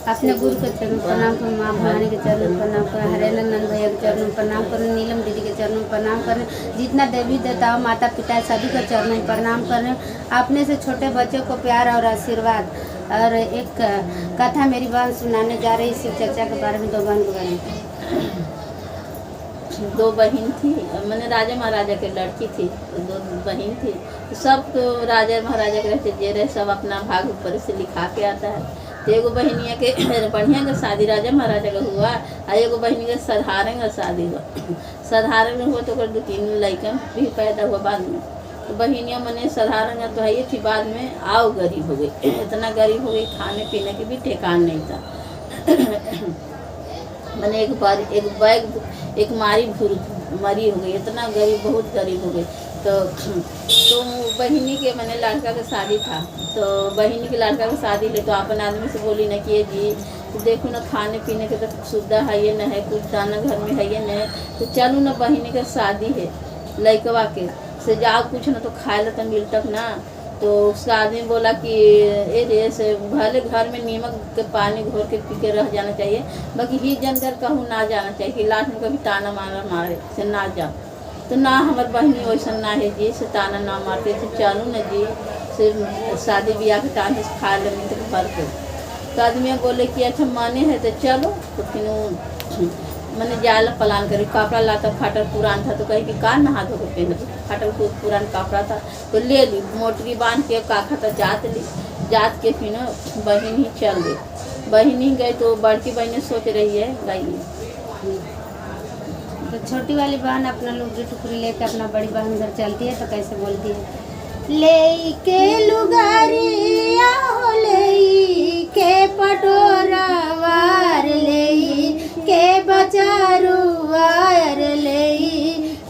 अपने गुरु के चरणों में प्रणाम करूँ, माँ भवानी के चरणों में प्रणाम करूँ, हरेंद्र नंद भैया के चरणों में प्रणाम करूँ, नीलम दीदी के चरणों में प्रणाम करें, जितना देवी देवताओं माता पिता सभी के चरणों में प्रणाम करें। अपने से छोटे बच्चों को प्यार और आशीर्वाद। और एक कथा मेरी बहन सुनाने जा रही शिव चर्चा के बारे में। दो बहन के बारे में। दो बहन थी, मैंने राजा महाराजा के लड़की थी, दो बहन थी। सब तो राजा महाराजा के रहते जे रहे, सब अपना भाग ऊपर से लिखा के आता है। तो एगो बहनिया के बढ़िया का शादी राजा महाराजा का हुआ, और एगो बहनी के साधारण का शादी हुआ। साधारण हुआ तो दो तीन लड़का भी पैदा हुआ बाद में। तो बहनिया मैंने साधारण तो है थी, बाद में आओ गरीब हो गई। इतना गरीब हो गई, खाने पीने की भी ठिकान नहीं था। मैंने एक बार एक मारी मरी हो गई, इतना गरीब, बहुत गरीब हो गई। तो बहिनी के मैंने लड़का का शादी था, तो बहिनी के लड़का का शादी ले, तो अपन आदमी से बोली ना कि जी तो देखो ना खाने पीने के तो सुविधा है ये न है, कुछ दाना घर में है ये न है, तो चलो ना बहिनी का शादी है लड़कवा के से जाओ कुछ ना तो खाए ला तो मिलतक ना। तो उसका आदमी बोला कि ए रे से भले घर में नीमक के पानी घोर के पी के रह जाना चाहिए, बाकी ही जनकर कहूँ ना जाना चाहिए कि लास्ट में कभी ताना मारे से ना जाओ। तो ना हमार बहनी वैसा ना है जी से ताना ना मारते थे, चलूँ न जी से शादी ब्याह के टाइम से खा लेंगे तो भर के। तो आदमी बोले कि अच्छा माने है तो चलो। तो फिर मैंने जाला प्लान करी, कपड़ा लाता फाटल पुरान था, तो कहीं कि का नहा धो के पहन, फाटल पुरान कपड़ा था तो ले ली, मोटरी बांध के काखा था जात ली, जात के फिर बहन ही चल गई। बहन ही गई तो बड़की बहन सोच रही है गई। तो छोटी वाली बहन अपना लुगड़ी टुकड़ी लेके अपना बड़ी बहन घर चलती है, तो कैसे बोलती है, ले के लुगारिया हो ले के पटोरा वार ले के बचारुआर ले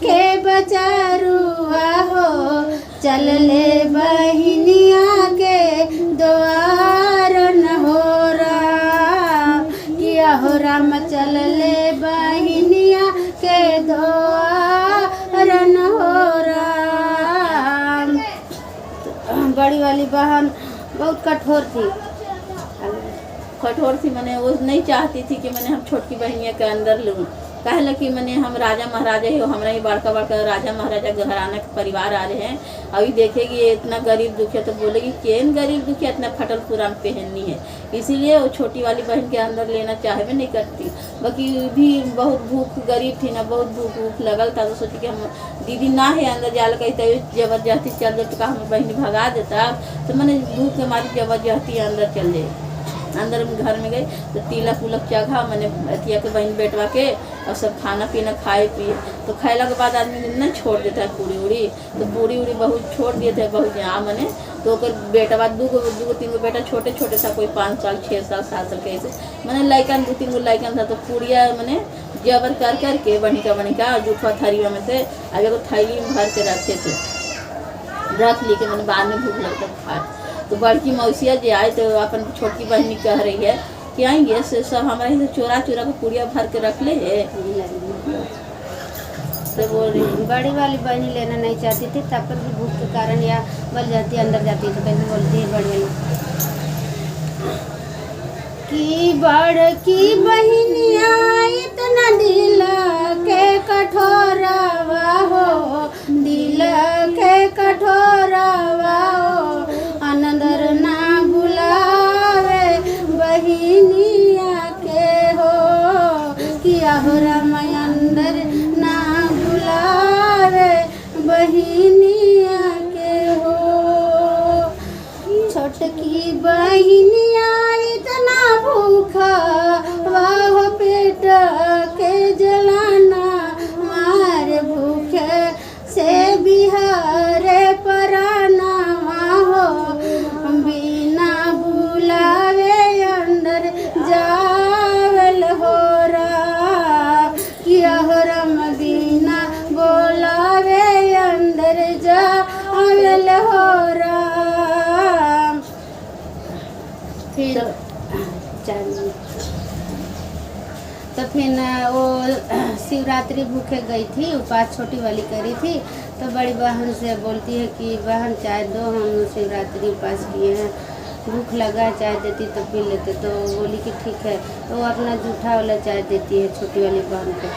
के बचारुआ हो, चल ले बहिनिया के द्वार न हो राम, किया हो राम चल ले बहिनिया के द्वार न हो राम। बड़ी वाली बहन बहुत कठोर थी, मैंने वो नहीं चाहती थी कि मैंने हम छोटकी बहनिया के अंदर लूँ। कहला कि मैंने हम राजा महाराजा ही हो, हमारा ही बड़का बड़का राजा महाराजा घराना के परिवार आ रहे हैं, अभी देखेगी ये इतना गरीब दुखिया तो बोलेगी केन गरीब दुखिया इतना फटल पुरान पहननी है। इसीलिए वो छोटी वाली बहन के अंदर लेना चाहे भी नहीं करती। बाकी भी बहुत भूख गरीब थी ना, बहुत भूख लगल था, तो सोची कि हम दीदी ना है अंदर जाला कही तभी जबरदस्ती चल जाए, तो हम बहन भगा देता। तो मैंने भूख के मारी जबरदस्ती अंदर चल जाए। अंदर में घर में गई तो तिलक उलक चढ़ा मैंने अथिया के बहन बेटवा के, और सब खाना पीना खाए पिए। तो खाला के बाद आदमी न छोड़ देता है पूरी उड़ी, तो पूरी उड़ी बहुत छोड़ दिए थे बहुत यहाँ मैंने। तो बेटवा दूगो तीन गो बेटा छोटे छोटे था, कोई 5 साल 6 साल 7 साल के ऐसे मैंने लैकन 2-3 गो लैकन था। तो पूड़िया मैंने जबर कर करके बनिका जूठवा थरिया में से आगे को थैली में भर के रखे थे, रख ली के मैंने बाद में भूख लगता खा। तो बड़की मौसिया जो आए तो अपन छोटकी बहनी कह रही है कि आएंगे से सब हमारे से चोरा के पूड़िया भर के रख ले है। तो बोल रही बड़ी वाली बहनी लेना नहीं चाहती थी, तब पर भी भूख के कारण या बल जाती अंदर जाती है। तो कैसे बोलती है बड़ी वाली कि बड़की बहनिया इतना दिल के कठोरवा हो, दिल के कठोरवा हो, अंदर ना बुलावे बहनिया के हो, किया हो राम अंदर ना बुलावे बहनिया के हो। छोटकी बहनिया इतना भूखा वाह पेट के जलाना, मारे भूखे से बिहारे पराना हो, बिना बुलावे अंदर जावल हो रा, किया हो राम बिना बोलावे अंदर जावल हो राम। फिर तो फिर वो शिवरात्रि भूखे गई थी, उपास छोटी वाली करी थी। तो बड़ी बहन से बोलती है कि बहन चाय दो, हम शिवरात्रि उपास किए हैं। भूख लगा चाय देती तो पी लेते, तो बोली कि ठीक है। तो वो अपना जूठा वाला चाय देती है छोटी वाली बहन को,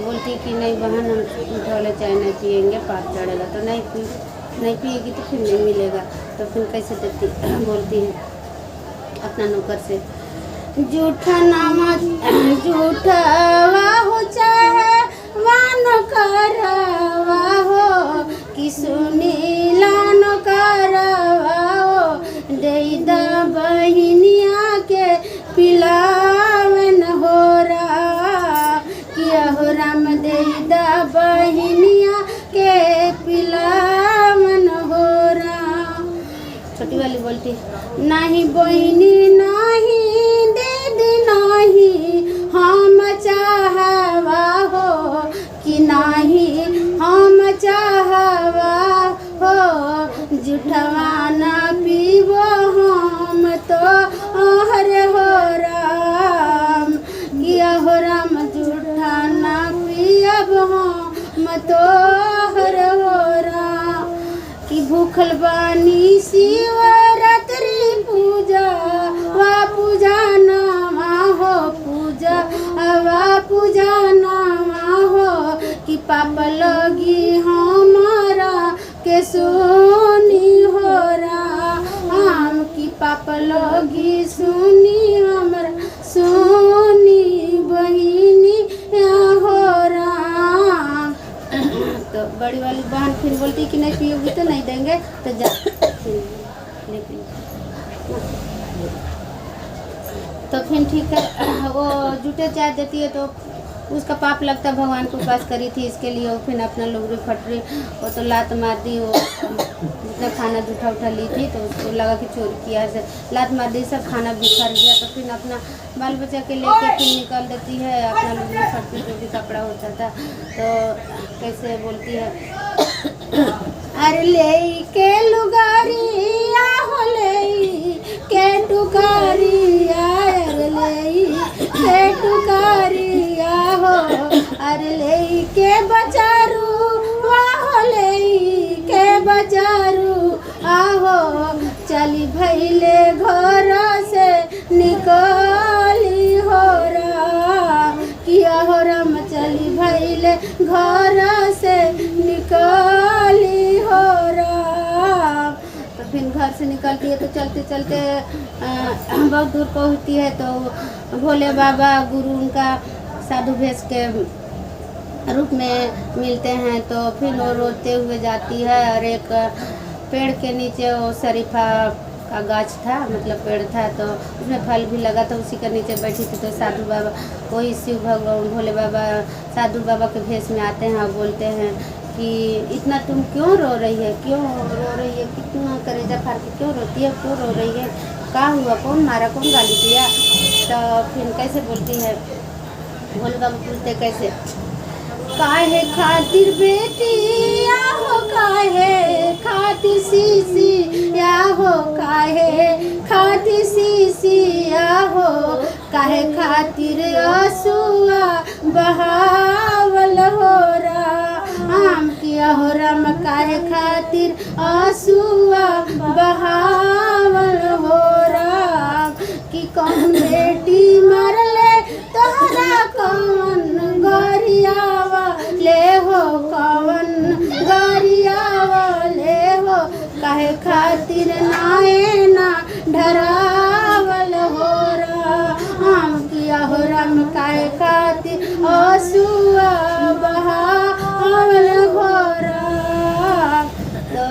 बोलती कि नहीं बहन हम जूठा वाला चाय नहीं पियेंगे, पाप चढ़ेगा। तो नहीं पिएगी तो फिर नहीं मिलेगा, तो फिर कैसे देती बोलती है अपना नौकर से, जूठा नामा जूठा वाहो चाहे वान करवा हो कि सुनीला न करवा हो देदा बहिनिया के पिलावन हो रहा किया हो राम देदा बहिनिया के पिलावन हो रहा। छोटी वाली बोलती नहीं बहिनी नहीं दीदी नहीं हम चाहवा हो कि नहीं हम चाहवा हो जुठवा न पीबो हम तो हर हो राम किया हो राम जुठा न पियब हम तो हर हो राम कि भूखल बानी शिवरात्रि पूजा वा पूजा नामा हो पूजा वा पूजा नामा हो कि पाप लगी हमारा के सुनी हो राम कि पाप लगी सुनी हमारा सुनी बहिनी हो राम। तो बड़ी वाली बहन फिर बोलती कि नहीं पियोगी तो नहीं देंगे, तो जा ले पी। तो फिर ठीक है, वो जूठे चाय देती है तो उसका पाप लगता है, भगवान को उपास करी थी इसके लिए। वो फिर अपना लुगड़ी फटरी वो तो लात मार दी, वो जितना खाना जूठा उठा ली थी तो उसको लगा कि चोरी किया है, लात मार दी, सब खाना बिखर गया। तो फिर अपना बाल बच्चा के लेके फिर निकल देती है, अपना लुगड़ी फटरी जो भी कपड़ा होता था। तो कैसे बोलती है अरे ले के लुगारिया हो ले के टुकारिया अरे ले के टुकारिया हो अरे ले के बचारू वाहो ले के बचारू आहो चली भैले घर से निकली हो रहा किया हो राम चली भैले घर से निकली हो रहा। तो फिर घर से निकलती है तो चलते चलते बहुत दूर पहुँचती है, तो भोले बाबा गुरु उनका साधु भेष के रूप में मिलते हैं। तो फिर वो रोते हुए जाती है और एक पेड़ के नीचे वो शरीफा का गाछ था, मतलब पेड़ था, तो उसमें फल भी लगा, तो उसी के नीचे बैठी थी। तो साधु बाबा वही शिव भगवान भोले बाबा साधु बाबा के भेष में आते हैं और बोलते हैं कि इतना तुम क्यों रो रही है, क्यों रो रही है, कितना करेजा फाड़ के क्यों रोती है, क्यों रो रही है, क्या हुआ, कौन मारा, कौन गाली दिया। तो फिर कैसे बोलती है भोले बाबा पूछते कैसे, काहे खातिर बेटी या हो काहे खातिर सीसी या हो काहे खातिर सीसी या हो काहे खातिर आंसुआ बहावल हो राम किया हो राम काहे खातिर आंसुआ बहावल हो राम कि कौन बेटी मरले तोहरा कौन गरियावा ले हो कौन गरियावा ले हो काहे खातिर नाए ना ढरावल हो राम किया हो राम काहे खातिर आंसुआ बहावल हो राम। तो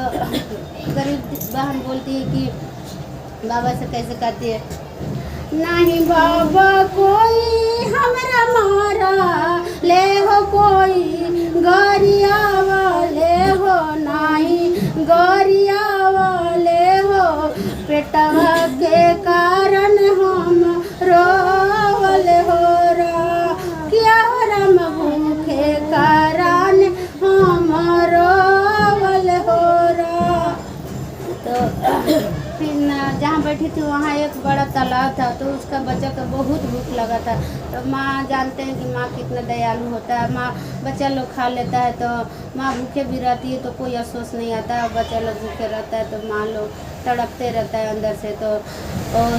गरीब बहन बोलती है कि बाबा से कैसे कहती है, नहीं बाबा कोई हमरा मारा ले हो कोई गरियावा ले हो नहीं गरियावा ले हो पेटवा के कारण हम रोवल हो रहा किया हो राम भूखे कारण हम रोवल हो रहा। तो फिर जहाँ बैठी थी वहाँ एक बड़ा तालाब था, तो उसका बच्चा को बहुत भूख लगा था। तो माँ जानते हैं कि माँ कितना दयालु होता है, माँ बच्चा लोग खा लेता है। तो माँ भूखे भी रहती है तो कोई अफसोस नहीं आता, और बच्चा लोग भूखे रहता है तो मान लो तड़पते रहता है अंदर से। तो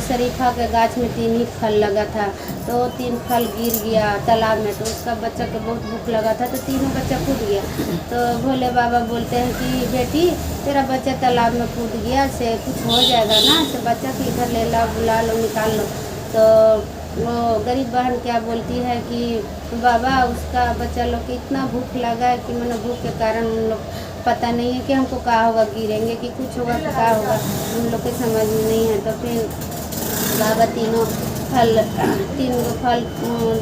शरीफा के गाछ में 3 ही फल लगा था, तो 3 फल गिर गया तालाब में, तो उसका बच्चा को बहुत भूख लगा था तो तीनों बच्चा कूद गया। तो भोले बाबा बोलते हैं कि बेटी तेरा बच्चा तालाब में कूद गया, से कुछ हो जाएगा ना, से बच्चा के इधर ले लो, बुला लो, निकाल लो। तो वो गरीब बहन क्या बोलती है कि बाबा उसका बच्चा लोग को इतना भूख लगा है कि मैंने भूख के कारण उन लोग पता नहीं है कि हमको क्या होगा, गिरेंगे कि कुछ होगा कि क्या होगा, उन लोग के समझ में नहीं है। तो फिर बाबा 3 फल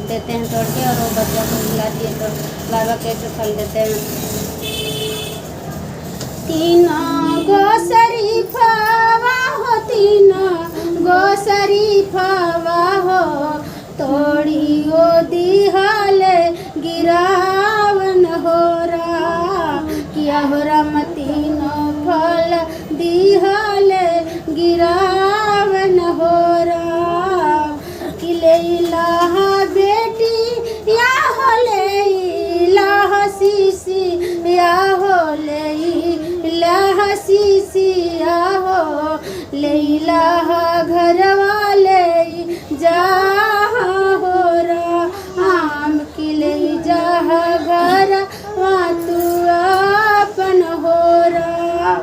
देते हैं तोड़ के, और वो बच्चा को खिलाती है। तो बाबा कैसे फल देते हैं? 3 गो शरीफावा हो, 3 गो शरीफावा हो, तोड़ी ओ दिहाले गिरावन हो रा, किया हो राम 3 फल दिहाले गिरावन हो रा, कि ले इलाहा बेटी या हो ले इलाहा सीसी या हो ले इलाहा सीसी या हो ले इलाहा घर वाले जहाँ हो राम, कि ले जहाँ घर वहाँ तू अपन हो रा।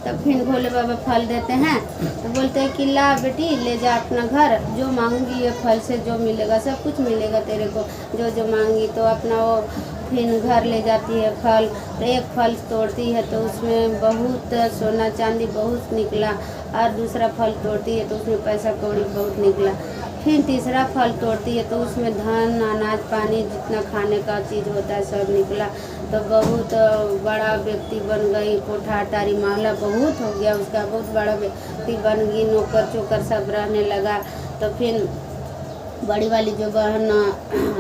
तब फिर भोले बाबा फल देते हैं, तो बोलते हैं कि ला बेटी ले जा अपना घर, जो मांगूंगी ये फल से जो मिलेगा सब कुछ मिलेगा तेरे को, जो जो मांगी। तो अपना वो फिर घर ले जाती है फल, तो एक फल तोड़ती है तो उसमें बहुत सोना चांदी बहुत निकला, और दूसरा फल तोड़ती है तो उसमें पैसा कौड़ी बहुत निकला। फिर तीसरा फल तोड़ती है तो उसमें धन अनाज पानी जितना खाने का चीज़ होता है सब निकला। तो बहुत बड़ा व्यक्ति बन गई, कोठा अटारी महला बहुत हो गया उसका, बहुत बड़ा व्यक्ति बन गई, नौकर चोकर सब रहने लगा। तो फिर बड़ी वाली जो बहन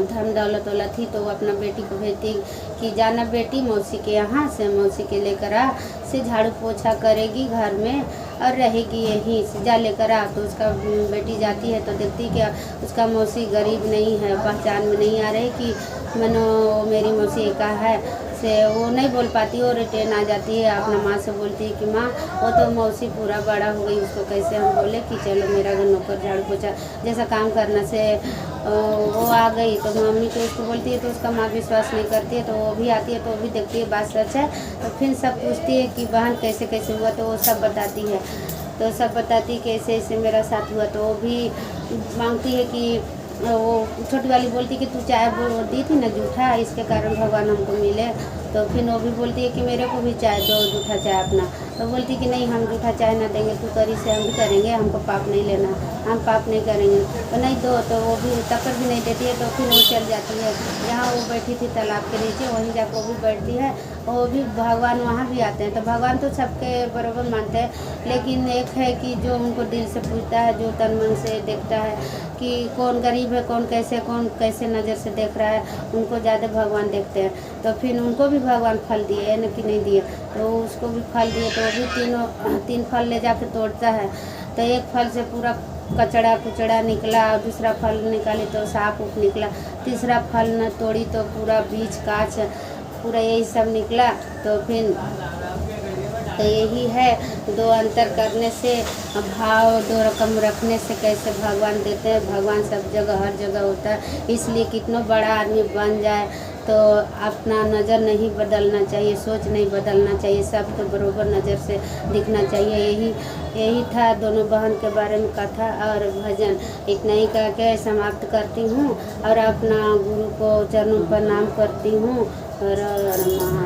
धन दौलत वाला थी तो वो अपना बेटी को भेजती कि जाना बेटी मौसी के यहाँ से, मौसी के लेकर आ, से झाड़ू पोछा करेगी घर में और रहेगी यहीं से, जा लेकर आ। तो उसका बेटी जाती है तो देखती कि उसका मौसी गरीब नहीं है, पहचान में नहीं आ रही कि मनो मेरी मौसी का है, से वो नहीं बोल पाती और रिटर्न आ जाती है। अपना माँ से बोलती है कि माँ वो तो मौसी पूरा बड़ा हो गई, उसको कैसे हम बोले कि चलो मेरा घर नौकर झाड़ू पोछा जैसा काम करना से वो आ गई। तो मम्मी तो उसको बोलती है तो उसका माँ विश्वास नहीं करती है, तो वो भी आती है तो वो भी देखती है बात सच है। तो फिर सब पूछती है कि बहन कैसे कैसे हुआ, तो वो सब बताती है। तो सब बताती है कैसे ऐसे मेरा साथ हुआ। तो वो भी मांगती है कि वो छोटी वाली बोलती कि तू चाय दी थी ना जूठा, इसके कारण भगवान हमको मिले। तो फिर वो भी बोलती है कि मेरे को भी चाय दो, जूठा चाय अपना। तो बोलती कि नहीं हम जूठा चाय ना देंगे, तू करी से हम भी करेंगे, हमको पाप नहीं लेना, हम पाप नहीं करेंगे। तो नहीं दो, तो वो भी तकर भी नहीं देती है। तो फिर वो चल जाती है जहाँ वो बैठी थी तालाब के नीचे, वहीं जाकर वो भी बैठती है। वो भी भगवान वहाँ भी आते हैं। तो भगवान तो सबके बराबर मानते हैं, लेकिन एक है कि जो उनको दिल से पूछता है, जो तन मन से देखता है कि कौन गरीब है, कौन कैसे नज़र से देख रहा है, उनको ज़्यादा भगवान देखते हैं। तो फिर उनको भी भगवान फल दिए न कि नहीं दिए, तो उसको भी फल दिए। तो वो भी 3 फल ले जाके तोड़ता है। तो एक फल से पूरा कचड़ा कुचड़ा निकला, और दूसरा फल निकाली तो सांप उप निकला, तीसरा फल न तोड़ी तो पूरा बीज कांच पूरा यही सब निकला। तो फिर तो यही है 2 अंतर करने से, भाव 2 रकम रखने से कैसे भगवान देते हैं। भगवान सब जगह हर जगह होता है, इसलिए कितना बड़ा आदमी बन जाए तो अपना नज़र नहीं बदलना चाहिए, सोच नहीं बदलना चाहिए, सबको बराबर नज़र से दिखना चाहिए। यही था दोनों बहन के बारे में कथा और भजन। इतना ही कह के समाप्त करती हूँ और अपना गुरु को चरणों पर प्रणाम करती हूँ। हर हर महादेव।